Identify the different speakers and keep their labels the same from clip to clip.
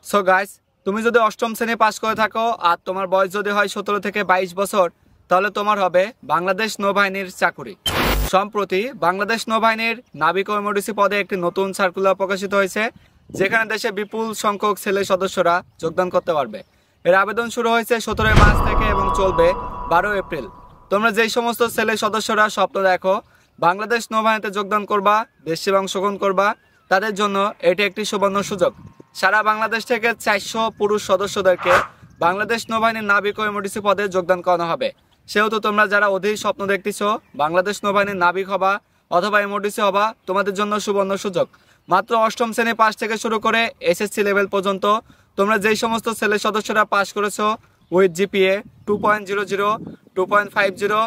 Speaker 1: So guys, তুমি যদি অষ্টম শ্রেণী পাশ করে থাকো আর তোমার বয়স যদি হয় 17 থেকে 22 বছর, তাহলে তোমার হবে বাংলাদেশ নৌবাহিনীর চাকুরি। সম্প্রতি বাংলাদেশ নৌবাহিনীর নাবিক ও এমওডিসি পদে একটি নতুন সার্কুলার প্রকাশিত হয়েছে, যেখানে দেশে বিপুল সংখ্যক ছেলে সদস্যরা যোগদান করতে পারবে। এর আবেদন শুরু হয়েছে 17 মার্চ থেকে এবং চলবে 12 এপ্রিল। তোমরা যেই সমস্ত ছেলে সদস্যরা স্বপ্ন দেখো বাংলাদেশ নৌবাহিনীতে যোগদান করবা, দেশ সেবা অংশগ্রহণ করবা, তাদের জন্য এটি একটি সুবর্ণ সুযোগ। সারা বাংলাদেশ থেকে 400 পুরুষ সদস্যদেরকে বাংলাদেশ নৌবাহিনীর নাবিক ও এমওডিসি পদে যোগদান করানো হবে। সেহেতু তোমরা যারা অধীর স্বপ্ন দেখতেছো বাংলাদেশ নৌবাহিনীর নাবিক হবা অথবা এমওডিসি হবা, তোমাদের জন্য সুবর্ণ সুযোগ। মাত্র অষ্টম শ্রেণী পাস থেকে শুরু করে এসএসসি লেভেল পর্যন্ত তোমরা যেই সমস্ত ছেলে সদস্যরা পাস করেছো উইথ জিপিএ 2.00, 2.50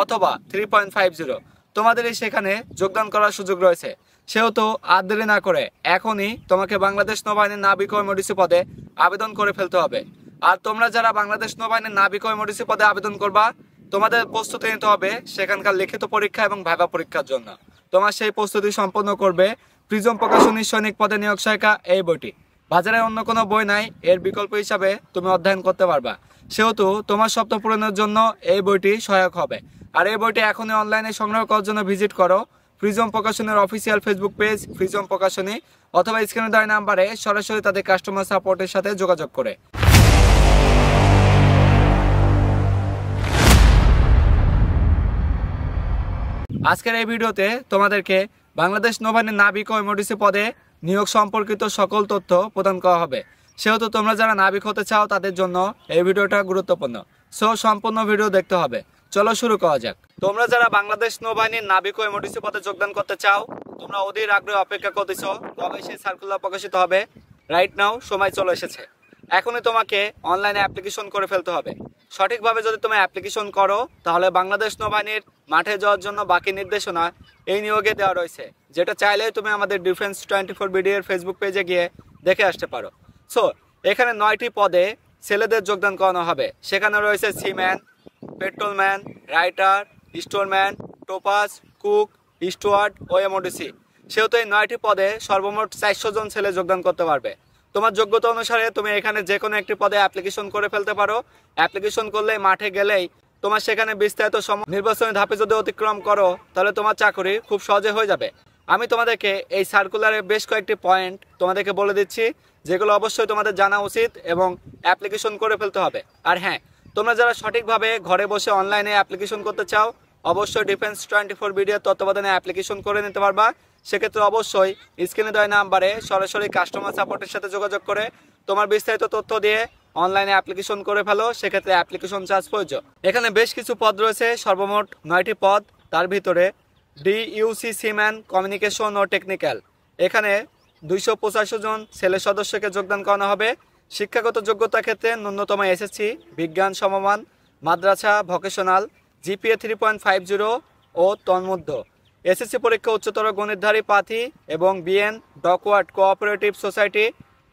Speaker 1: অথবা 3.50, তোমাদেরই সেখানে যোগদান করার সুযোগ রয়েছে। সেহেতু আর দেরি না করে এখনই তোমাকে বাংলাদেশ নৌবাহিনীর নাবিক ও এমওডিসি পদে আবেদন করে ফেলতে হবে। আর তোমরা যারা বাংলাদেশ নৌবাহিনীর নাবিক ও এমওডিসি পদে আবেদন করবা, তোমাদের প্রস্তুতি নিতে হবে সেখানকার লিখিত পরীক্ষা এবং ভাইভা পরীক্ষার জন্য। তোমার সেই প্রস্তুতি সম্পন্ন করবে প্রিজম প্রকাশনীর সৈনিক পদে নিয়োগ সহায়িকা এই বইটি। বাজারে অন্য কোনো বই নাই, এর বিকল্প হিসাবে তুমি অধ্যয়ন করতে পারবা। সেহেতু তোমার স্বপ্ন পূরণের জন্য এই বইটি সহায়ক হবে। আর এই বইটি এখনই অনলাইনে সংগ্রহ করার জন্য ভিজিট করো প্রিজম প্রকাশনের official Facebook page Prism Prokashoni, অথবা স্ক্রিনে দেওয়া নাম্বারে সরাসরি তাদের কাস্টমার সাপোর্টের সাথে যোগাযোগ করে। আজকের এই ভিডিওতে তোমাদেরকে বাংলাদেশ নৌবাহিনীর নাবিক ও এমওডিসি পদে নিয়োগ সম্পর্কিত সকল তথ্য প্রদান করা হবে। সেহেতু তোমরা যারা নাবিক হতে চাও তাদের জন্য এই ভিডিওটা গুরুত্বপূর্ণ। সো সম্পূর্ণ ভিডিও দেখতে হবে। চলো শুরু করা যাক। তোমরা যারা বাংলাদেশ নৌবাহিনীর নাবিক ও এমওডিসি পদে যোগদান করতে চাও, তোমরা অধীর আগ্রহে অপেক্ষা করতেছো কবে সেই সার্কুলার প্রকাশিত হবে। রাইট নাও সময় চলে এসেছে। এখনই তোমাকে অনলাইনে অ্যাপ্লিকেশন করে ফেলতে হবে। সঠিকভাবে যদি তুমি অ্যাপ্লিকেশন করো তাহলে বাংলাদেশ নৌবাহিনীর মাঠে যাওয়ার জন্য বাকি নির্দেশনা এই নিয়োগে দেওয়া রয়েছে, যেটা চাইলেই তুমি আমাদের ডিফেন্স 24 বিডি এর ফেসবুক পেজে গিয়ে দেখে আসতে পারো। সো এখানে 9টি পদে ছেলেদের যোগদান করানো হবে। সেখানে রয়েছে সিম্যান, পেট্রোলম্যান, রাইটার, স্টোরম্যান, টোপাস, কুক, স্টুয়ার্ড ও এমওডিসি। সেহেতু এই 9টি পদে সর্বমোট 400 জন ছেলে যোগদান করতে পারবে। তোমার যোগ্যতা অনুসারে তুমি এখানে যে কোনো একটি পদে অ্যাপ্লিকেশন করে ফেলতে পারো। অ্যাপ্লিকেশন করলে মাঠে গেলেই তোমার সেখানে বিস্তারিত নির্বাচনী ধাপে যদি অতিক্রম করো তাহলে তোমার চাকরি খুব সহজে হয়ে যাবে। আমি তোমাদেরকে এই সার্কুলারের বেশ কয়েকটি পয়েন্ট তোমাদেরকে বলে দিচ্ছি, যেগুলো অবশ্যই তোমাদের জানা উচিত এবং অ্যাপ্লিকেশন করে ফেলতে হবে। আর হ্যাঁ, তোমরা যারা সঠিকভাবে ঘরে বসে অনলাইনে অ্যাপ্লিকেশন করতে চাও, অবশ্যই ডিফেন্স 24 বিডি এর তত্ত্বাবধানে অ্যাপ্লিকেশন করে নিতে পারবা। সেক্ষেত্রে অবশ্যই স্ক্রিনে দেওয়া নাম্বারে সরাসরি কাস্টমার সাপোর্টের সাথে যোগাযোগ করে তোমার বিস্তারিত তথ্য দিয়ে অনলাইনে অ্যাপ্লিকেশন করে ফেলো। সেক্ষেত্রে অ্যাপ্লিকেশন চার্জ প্রযোজ্য। এখানে বেশ কিছু পদ রয়েছে, সর্বমোট 9টি পদ। তার ভিতরে ডিইউসি সিম্যান কমিউনিকেশন ও টেকনিক্যাল, এখানে 285 জন ছেলে সদস্যকে যোগদান করানো হবে। শিক্ষাগত যোগ্যতা ক্ষেত্রে ন্যূনতম এসএসসি, বিজ্ঞান সমমান, মাদ্রাসা, ভোকেশনাল, জিপিএ 3.50 ও তন্মধ্য। এসএসসি পরীক্ষা উচ্চতর গণিতধারী প্রার্থী এবং BN dockyard cooperative society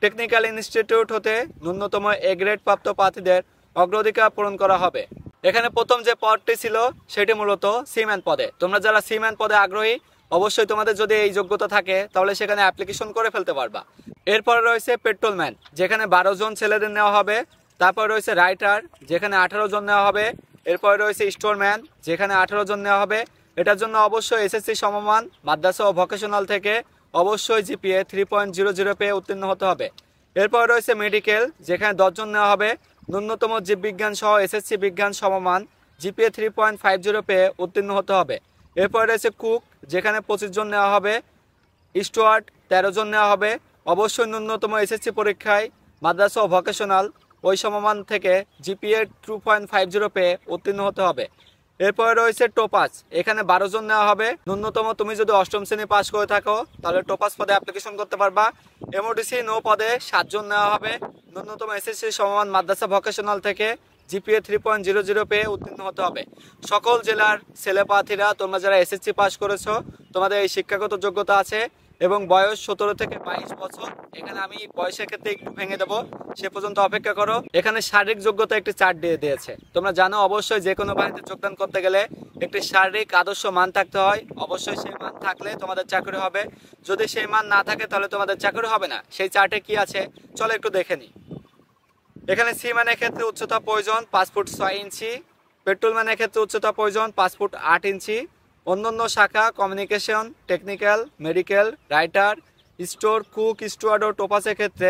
Speaker 1: technical institute হতে ন্যূনতম এ গ্রেড প্রাপ্ত প্রার্থীদের অগ্রাধিকার পূরণ করা হবে। এখানে প্রথম যে পদটি ছিল সেটি মূলত সিম্যান পদে। তোমরা যারা সিম্যান পদে আগ্রহী, অবশ্যই তোমাদের যদি এই যোগ্যতা থাকে তাহলে সেখানে অ্যাপ্লিকেশন করে ফেলতে পারবা। এরপরে রয়েছে পেট্রোলম্যান, যেখানে 12 জন ছেলেদের নেওয়া হবে। তারপর রয়েছে রাইটার, যেখানে 18 জন নেওয়া হবে। এরপরে রয়েছে স্টোরম্যান, যেখানে 18 জন নেওয়া হবে। এটার জন্য অবশ্যই এসএসসি সমমান, মাদ্রাসা ও ভোকেশনাল থেকে অবশ্যই জিপিএ 3.00 পেয়ে উত্তীর্ণ হতে হবে। এরপরে রয়েছে মেডিকেল, যেখানে 10 জন নেওয়া হবে। ন্যূনতম জীববিজ্ঞান সহ এসএসসি বিজ্ঞান সমমান, জিপিএ 3.50 পেয়ে উত্তীর্ণ হতে হবে। এরপরে রয়েছে কুক, যেখানে 25 জন নেওয়া হবে। স্টুয়ার্ড 13 জন নেওয়া হবে। অবশ্যই ন্যূনতম এসএসসি পরীক্ষায় মাদ্রাসা ও ভোকেশনাল ওই সমমান থেকে জিপিএ 2.50 পেয়ে উত্তীর্ণ হতে হবে। এরপরে রয়েছে টোপাস, এখানে 12 জন নেওয়া হবে। ন্যূনতম তুমি যদি অষ্টম শ্রেণী পাস করে থাকো তাহলে টোপাস পদে অ্যাপ্লিকেশন করতে পারবা। এমওডিসি নৌ পদে 7 জন নেওয়া হবে। ন্যূনতম এসএসসি সমমান মাদ্রাসা ভোকেশনাল থেকে জিপিএ 3.00 পেয়ে উত্তীর্ণ হতে হবে। সকল জেলার ছেলে প্রার্থীরা তোমরা যারা এসএসসি পাস করেছো, তোমাদের এই শিক্ষাগত যোগ্যতা আছে, এবং বয়স 17 থেকে 22 বছর। এখানে আমি বয়সের ক্ষেত্রে একটু ভেঙে দেবো, সে পর্যন্ত অপেক্ষা করো। এখানে শারীরিক যোগ্যতা একটি চার্ট দিয়ে দিয়েছে। তোমরা জানো অবশ্যই যে কোনো বাহিনীতে যোগদান করতে গেলে একটি শারীরিক আদর্শ মান থাকতে হয়। অবশ্যই সেই মান থাকলে তোমাদের চাকরি হবে। যদি সেই মান না থাকে তাহলে তোমাদের চাকরি হবে না। সেই চার্টে কি আছে চলো একটু দেখে নিই। এখানে সি ম্যানের ক্ষেত্রে উচ্চতা প্রয়োজন 5 ফুট 6 ইঞ্চি। পেট্রোল ম্যানের ক্ষেত্রে উচ্চতা প্রয়োজন 5 ফুট 8 ইঞ্চি। অন্যান্য শাখা communication, technical, medical, writer, store, cook, steward ও টোপাসের ক্ষেত্রে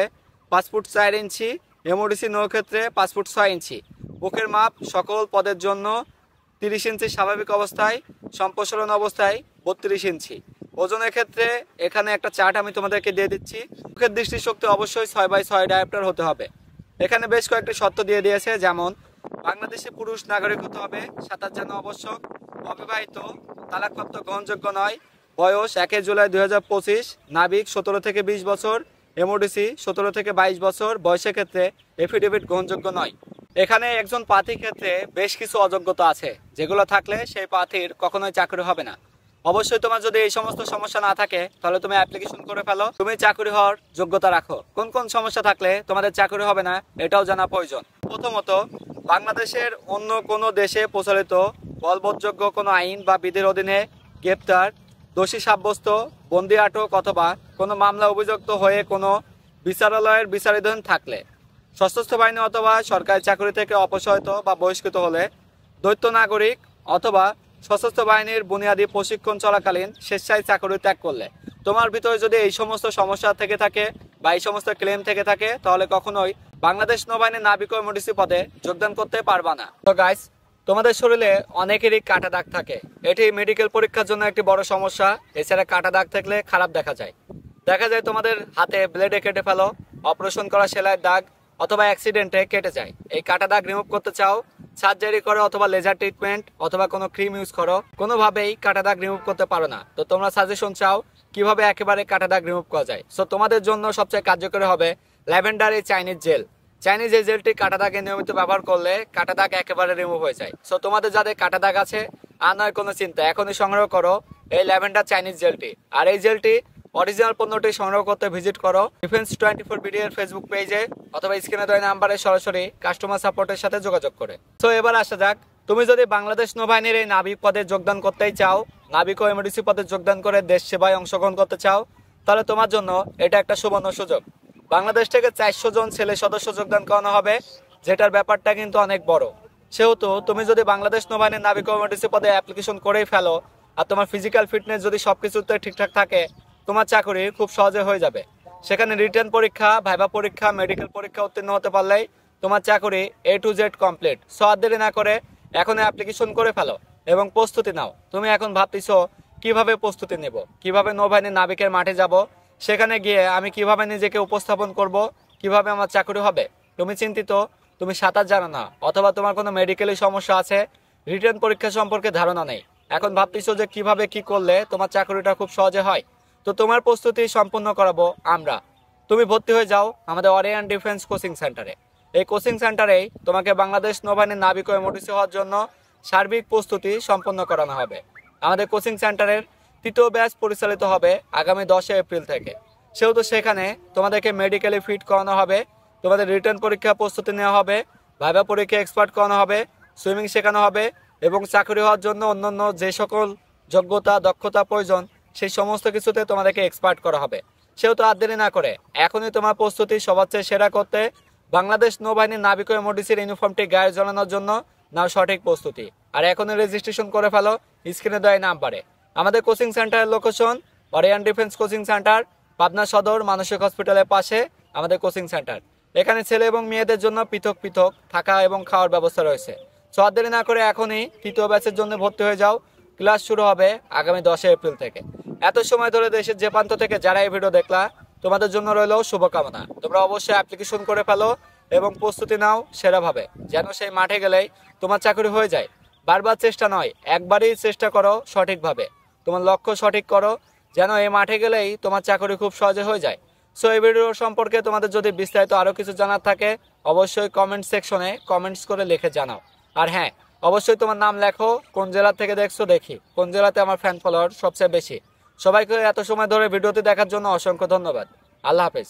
Speaker 1: 5 ফুট 4 ইঞ্চি। এমওডিসি নৌ ক্ষেত্রে 5 ফুট 6 ইঞ্চি। বুকের মাপ সকল পদের জন্য 30 ইঞ্চি স্বাভাবিক অবস্থায়, সম্প্রসারণ অবস্থায় 32 ইঞ্চি। ওজনের ক্ষেত্রে এখানে একটা চার্ট আমি তোমাদেরকে দিয়ে দিচ্ছি। মুখের দৃষ্টিশক্তি অবশ্যই 6/6 ডায়োপ্টার হতে হবে। এখানে বেশ কয়েকটি শর্ত দিয়ে দিয়েছে, যেমন বাংলাদেশে পুরুষ নাগরিক হতে হবে, সাঁতার জানা আবশ্যক, অবিবাহিত, তালাকপ্রাপ্ত গ্রহণযোগ্য নয়, বয়স 1 জুলাই 2025, নাবিক 17 থেকে 20 বছর, এমওডিসি 17 থেকে 22 বছর। বয়সের ক্ষেত্রে এফিডেভিট গ্রহণযোগ্য নয়। এখানে একজন প্রার্থীর ক্ষেত্রে বেশ কিছু অযোগ্যতা আছে, যেগুলো থাকলে সেই প্রার্থীর কখনোই চাকরি হবে না। অবশ্যই তোমার যদি এই সমস্ত সমস্যা না থাকে তাহলে তুমি অ্যাপ্লিকেশন করে ফেলো, তুমি চাকরি হওয়ার যোগ্যতা রাখো। কোন কোন সমস্যা থাকলে তোমাদের চাকরি হবে না এটাও জানা প্রয়োজন। প্রথমত, বাংলাদেশের অন্য কোনো দেশে প্রচলিত বলবৎযোগ্য কোনো আইন বা বিধির অধীনে গ্রেপ্তার, দোষী সাব্যস্ত, বন্দি আটক অথবা কোনো মামলা অভিযুক্ত হয়ে কোনো বিচারালয়ের বিচারাধীন থাকলে, সশস্ত্র বাহিনী অথবা সরকারি চাকরি থেকে অপসারিত বা বহিষ্কৃত হলে, দ্বৈত নাগরিক অথবা সশস্ত্র বাহিনীর বুনিয়াদী প্রশিক্ষণ চলাকালীন স্বেচ্ছায় চাকরি ত্যাগ করলে। তোমার ভিতরে যদি এই সমস্ত সমস্যা থেকে থাকে বা এই সমস্ত ক্লেম থেকে থাকে তাহলে কখনোই বাংলাদেশ নৌবাহিনীর নাবিক ও এমওডিসি পদে যোগদান করতে পারবা না। তো গাইস, তোমাদের শরীরে অনেকেরই কাটা দাগ থাকে। এটি মেডিকেল পরীক্ষার জন্য একটি বড় সমস্যা। এছাড়া কাটা দাগ থাকলে খারাপ দেখা যায়। তোমাদের হাতে ব্লেডে কেটে ফেলো, অপারেশন করা সেলাইয়ের দাগ অথবা অ্যাক্সিডেন্টে কেটে যায়। এই কাটা দাগ রিমুভ করতে চাও, সার্জারি করো অথবা লেজার ট্রিটমেন্ট অথবা কোনো ক্রিম ইউজ করো, কোনোভাবেই কাটা দাগ রিমুভ করতে পারো না। তো তোমরা সাজেশন চাও কিভাবে একেবারে কাটা দাগ রিমুভ করা যায়। সো তোমাদের জন্য সবচেয়ে কার্যকরী হবে ল্যাভেন্ডার এই চাইনিজ জেল। চাইনিজ এই জেলটি কাটা দাগে নিয়মিত ব্যবহার করলে কাটা দাগ একেবারে রিমুভ হয়ে যায়। সো তোমাদের যাদের কাটা দাগ আছে আর নয় কোনো চিন্তা, এখনই সংগ্রহ করো এই ল্যাভেন্ডার চাইনিজ জেলটি। আর এই জেলটি অরিজিনাল পণ্যটি সংগ্রহ করতে ভিজিট করো ডিফেন্স 24 বিডি এর ফেসবুক পেজে অথবা স্ক্রিনে দেওয়া নাম্বারে সরাসরি কাস্টমার সাপোর্টের সাথে যোগাযোগ করে। সো এবার আসা যাক, তুমি যদি বাংলাদেশ নৌবাহিনীর এই নাবিক পদে যোগদান করতেই চাও, নাবিক ও এমওডিসি পদে যোগদান করে দেশ সেবায় অংশগ্রহণ করতে চাও, তাহলে তোমার জন্য এটা একটা সুবর্ণ সুযোগ। বাংলাদেশ থেকে 400 জন ছেলে সদস্য যোগদান করানো হবে, যেটার ব্যাপারটা কিন্তু অনেক বড়। সেহেতু তুমি যদি বাংলাদেশ নৌবাহিনীর নাবিক ও এমওডিসি পদে অ্যাপ্লিকেশন করেই ফেলো আর তোমার ফিজিক্যাল ফিটনেস যদি সবকিছুতে ঠিকঠাক থাকে, তোমার চাকরি খুব সহজে হয়ে যাবে। সেখানে রিটেন পরীক্ষা, ভাইভা পরীক্ষা, মেডিকেল পরীক্ষা উত্তীর্ণ হতে পারলেই তোমার চাকরি A to Z complete. So আর দেরি না করে এখন অ্যাপ্লিকেশন করে ফেলো এবং প্রস্তুতি নাও। তুমি এখন ভাবতেছো কিভাবে প্রস্তুতি নেব, কিভাবে নৌবাহিনীর নাবিকের মাঠে যাব, সেখানে গিয়ে আমি কিভাবে নিজেকে উপস্থাপন করব, কিভাবে আমার চাকরি হবে। তুমি চিন্তিত, তুমি সাঁতার জানো না অথবা তোমার কোনো মেডিকেলের সমস্যা আছে, রিটেন পরীক্ষা সম্পর্কে ধারণা নেই। এখন ভাবতেছো যে কিভাবে কি করলে তোমার চাকরিটা খুব সহজে হয়। তো তোমার প্রস্তুতি সম্পূর্ণ করাবো আমরা। তুমি ভর্তি হয়ে যাও আমাদের অরিয়ান ডিফেন্স কোচিং সেন্টারে। এই কোচিং সেন্টারেই তোমাকে বাংলাদেশ নৌবাহিনীর নাবিক ও এমওডিসি হওয়ার জন্য সার্বিক প্রস্তুতি সম্পন্ন করানো হবে। আমাদের কোচিং সেন্টারের 3য় ব্যাচ পরিচালিত হবে আগামী 10 এপ্রিল থেকে। সেহেতু সেখানে তোমাদেরকে মেডিকেলি ফিট করানো হবে, তোমাদের রিটার্ন পরীক্ষা প্রস্তুতি নেওয়া হবে, ভাইভা পরীক্ষা এক্সপার্ট করানো হবে, সুইমিং শেখানো হবে এবং চাকরি হওয়ার জন্য অন্যান্য যে সকল যোগ্যতা দক্ষতা প্রয়োজন সেই সমস্ত কিছুতে তোমাদেরকে এক্সপার্ট করা হবে। সেহেতু আর দেরি না করে এখনই তোমার প্রস্তুতি সবার চেয়ে সেরা করতে বাংলাদেশ নৌবাহিনীর নাবিক ও এমওডিসির ইউনিফর্মটি গায়ে জ্বালানোর জন্য নাও সঠিক প্রস্তুতি। আর এখনই রেজিস্ট্রেশন করে ফেলো স্ক্রিনে দেওয়া নাম্বারে। আমাদের কোচিং সেন্টারের location Orion defence coaching centre, Pabna সদর মানসিক হসপিটালের পাশে আমাদের কোচিং সেন্টার। এখানে ছেলে এবং মেয়েদের জন্য পৃথক পৃথক থাকা এবং খাওয়ার ব্যবস্থা রয়েছে। সো আর দেরি না করে এখনই 3য় ব্যাচের জন্য ভর্তি হয়ে যাও। ক্লাস শুরু হবে আগামী 10 এপ্রিল থেকে। এত সময় ধরে দেশের যে প্রান্ত থেকে যারা এই ভিডিও দেখলা, তোমাদের জন্য রইল শুভকামনা। তোমরা অবশ্যই অ্যাপ্লিকেশন করে ফেলো এবং প্রস্তুতি নাও সেরাভাবে, যেন সেই মাঠে গেলেই তোমার চাকরি হয়ে যায়। বারবার চেষ্টা নয়, একবারই চেষ্টা করো সঠিকভাবে। তোমার লক্ষ্য সঠিক করো, যেন এই মাঠে গেলেই তোমার চাকরি খুব সহজে হয়ে যায়। সো এই ভিডিও সম্পর্কে তোমাদের যদি বিস্তারিত আরও কিছু জানার থাকে অবশ্যই কমেন্ট সেকশনে কমেন্টস করে লিখে জানাও। আর হ্যাঁ, অবশ্যই তোমার নাম লেখো, কোন জেলা থেকে দেখছো দেখি, কোন জেলাতে আমার ফ্যান ফলোয়ার সবচেয়ে বেশি। সবাইকে এত সময় ধরে ভিডিওটি দেখার জন্য অসংখ্য ধন্যবাদ। আল্লাহ হাফেজ।